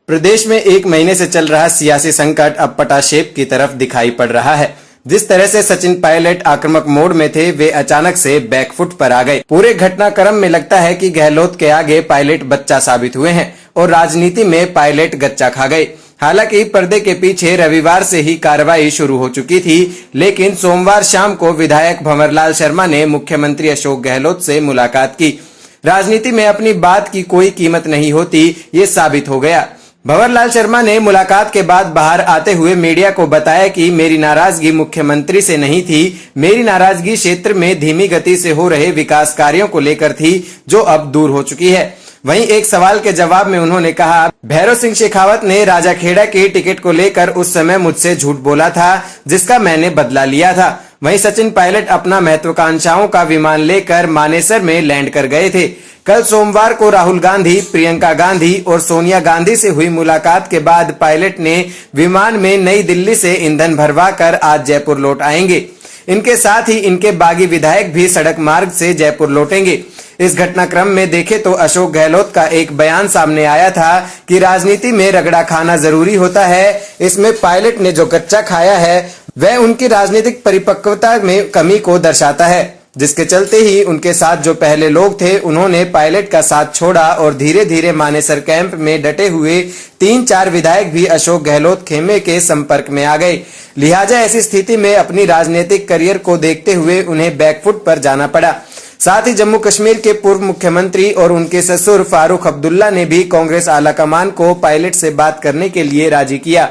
प्रदेश में एक महीने से चल रहा सियासी संकट अब पटाशेप की तरफ दिखाई पड़ रहा है। जिस तरह से सचिन पायलट आक्रामक मोड में थे, वे अचानक से बैकफुट पर आ गए। पूरे घटनाक्रम में लगता है कि गहलोत के आगे पायलट बच्चा साबित हुए हैं और राजनीति में पायलट गच्चा खा गए। हालांकि पर्दे के पीछे रविवार से ही कार्रवाई शुरू हो चुकी थी, लेकिन सोमवार शाम को विधायक भंवरलाल शर्मा ने मुख्यमंत्री अशोक गहलोत से मुलाकात की। राजनीति में अपनी बात की कोई कीमत नहीं होती, ये साबित हो गया। भंवरलाल शर्मा ने मुलाकात के बाद बाहर आते हुए मीडिया को बताया कि मेरी नाराजगी मुख्यमंत्री से नहीं थी, मेरी नाराजगी क्षेत्र में धीमी गति से हो रहे विकास कार्यों को लेकर थी, जो अब दूर हो चुकी है। वहीं एक सवाल के जवाब में उन्होंने कहा, भैरव सिंह शेखावत ने राजाखेड़ा के टिकट को लेकर उस समय मुझसे झूठ बोला था, जिसका मैंने बदला लिया था। वहीं सचिन पायलट अपना महत्वाकांक्षाओं का विमान लेकर मानेसर में लैंड कर गए थे। कल सोमवार को राहुल गांधी, प्रियंका गांधी और सोनिया गांधी से हुई मुलाकात के बाद पायलट ने विमान में नई दिल्ली से ईंधन भरवाकर आज जयपुर लौट आएंगे। इनके साथ ही इनके बागी विधायक भी सड़क मार्ग से जयपुर लौटेंगे। इस घटनाक्रम में देखें तो अशोक गहलोत का एक बयान सामने आया था कि राजनीति में रगड़ा खाना जरूरी होता है। इसमें पायलट ने जो कच्चा खाया है वह उनकी राजनीतिक परिपक्वता में कमी को दर्शाता है, जिसके चलते ही उनके साथ जो पहले लोग थे उन्होंने पायलट का साथ छोड़ा और धीरे धीरे मानेसर कैंप में डटे हुए 3-4 विधायक भी अशोक गहलोत खेमे के संपर्क में आ गए। लिहाजा ऐसी स्थिति में अपनी राजनीतिक करियर को देखते हुए उन्हें बैकफुट पर जाना पड़ा। साथ ही जम्मू कश्मीर के पूर्व मुख्यमंत्री और उनके ससुर फारूक अब्दुल्ला ने भी कांग्रेस आलाकमान को पायलट से बात करने के लिए राजी किया।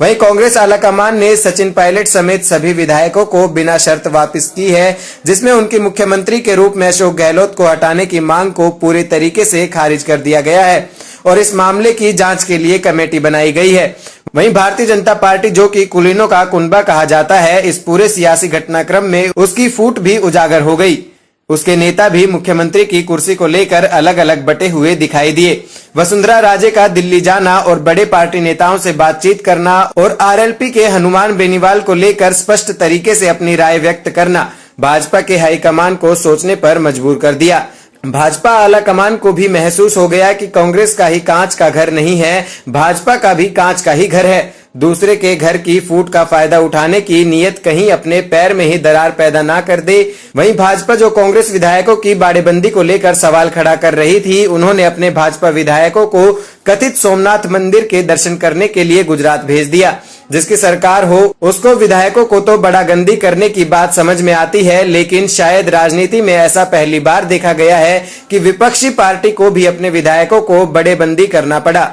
वहीं कांग्रेस आलाकमान ने सचिन पायलट समेत सभी विधायकों को बिना शर्त वापस की है, जिसमें उनकी मुख्यमंत्री के रूप में अशोक गहलोत को हटाने की मांग को पूरे तरीके से खारिज कर दिया गया है और इस मामले की जांच के लिए कमेटी बनाई गई है। वहीं भारतीय जनता पार्टी, जो कि कुलीनों का कुनबा कहा जाता है, इस पूरे सियासी घटनाक्रम में उसकी फूट भी उजागर हो गई। उसके नेता भी मुख्यमंत्री की कुर्सी को लेकर अलग अलग बटे हुए दिखाई दिए। वसुंधरा राजे का दिल्ली जाना और बड़े पार्टी नेताओं से बातचीत करना और आरएलपी के हनुमान बेनीवाल को लेकर स्पष्ट तरीके से अपनी राय व्यक्त करना भाजपा के हाईकमान को सोचने पर मजबूर कर दिया। भाजपा आलाकमान को भी महसूस हो गया कि कांग्रेस का ही कांच का घर नहीं है, भाजपा का भी कांच का ही घर है। दूसरे के घर की फूट का फायदा उठाने की नीयत कहीं अपने पैर में ही दरार पैदा ना कर दे। वहीं भाजपा, जो कांग्रेस विधायकों की बाड़ेबंदी को लेकर सवाल खड़ा कर रही थी, उन्होंने अपने भाजपा विधायकों को कथित सोमनाथ मंदिर के दर्शन करने के लिए गुजरात भेज दिया। जिसकी सरकार हो, उसको विधायकों को तो बड़ागंदी करने की बात समझ में आती है, लेकिन शायद राजनीति में ऐसा पहली बार देखा गया है कि विपक्षी पार्टी को भी अपने विधायकों को बड़ेबंदी करना पड़ा।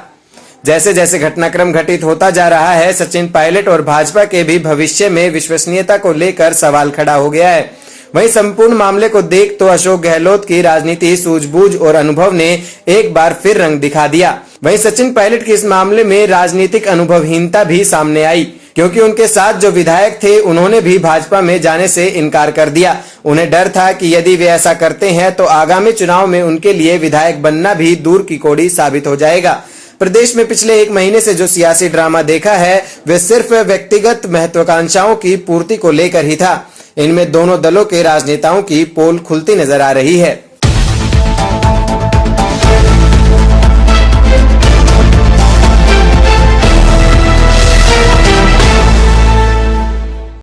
जैसे जैसे घटनाक्रम घटित होता जा रहा है, सचिन पायलट और भाजपा के भी भविष्य में विश्वसनीयता को लेकर सवाल खड़ा हो गया है। वहीं संपूर्ण मामले को देख तो अशोक गहलोत की राजनीति, सूझबूझ और अनुभव ने एक बार फिर रंग दिखा दिया। वहीं सचिन पायलट की इस मामले में राजनीतिक अनुभवहीनता भी सामने आई, क्योंकि उनके साथ जो विधायक थे उन्होंने भी भाजपा में जाने से इनकार कर दिया। उन्हें डर था कि यदि वे ऐसा करते हैं तो आगामी चुनाव में उनके लिए विधायक बनना भी दूर की कौड़ी साबित हो जाएगा। प्रदेश में पिछले एक महीने से जो सियासी ड्रामा देखा है, वे सिर्फ व्यक्तिगत महत्वाकांक्षाओं की पूर्ति को लेकर ही था। इनमें दोनों दलों के राजनेताओं की पोल खुलती नजर आ रही है।